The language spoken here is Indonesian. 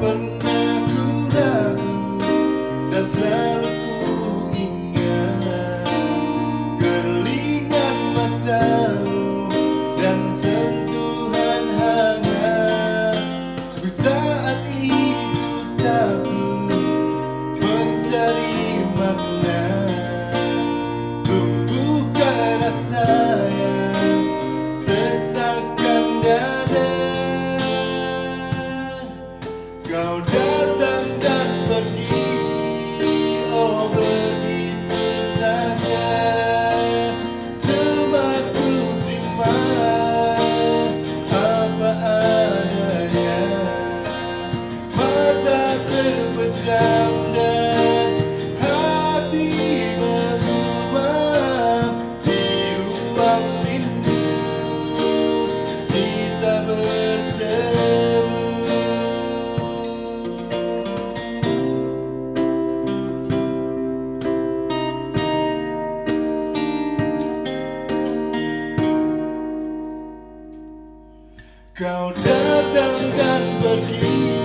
pernah ku ragu dan selalu ku ingat keringat matamu dan sentuhan hangat. Ku saat itu tahu mencari makna, tumbuhkan rasa yang sesakkan dada. Kau datang dan pergi, oh begitu saja. Semua ku terima apa adanya. Mata terpejam dan hati mengumam. Di ruang rindu kita bertemu. Kau datang dan pergi,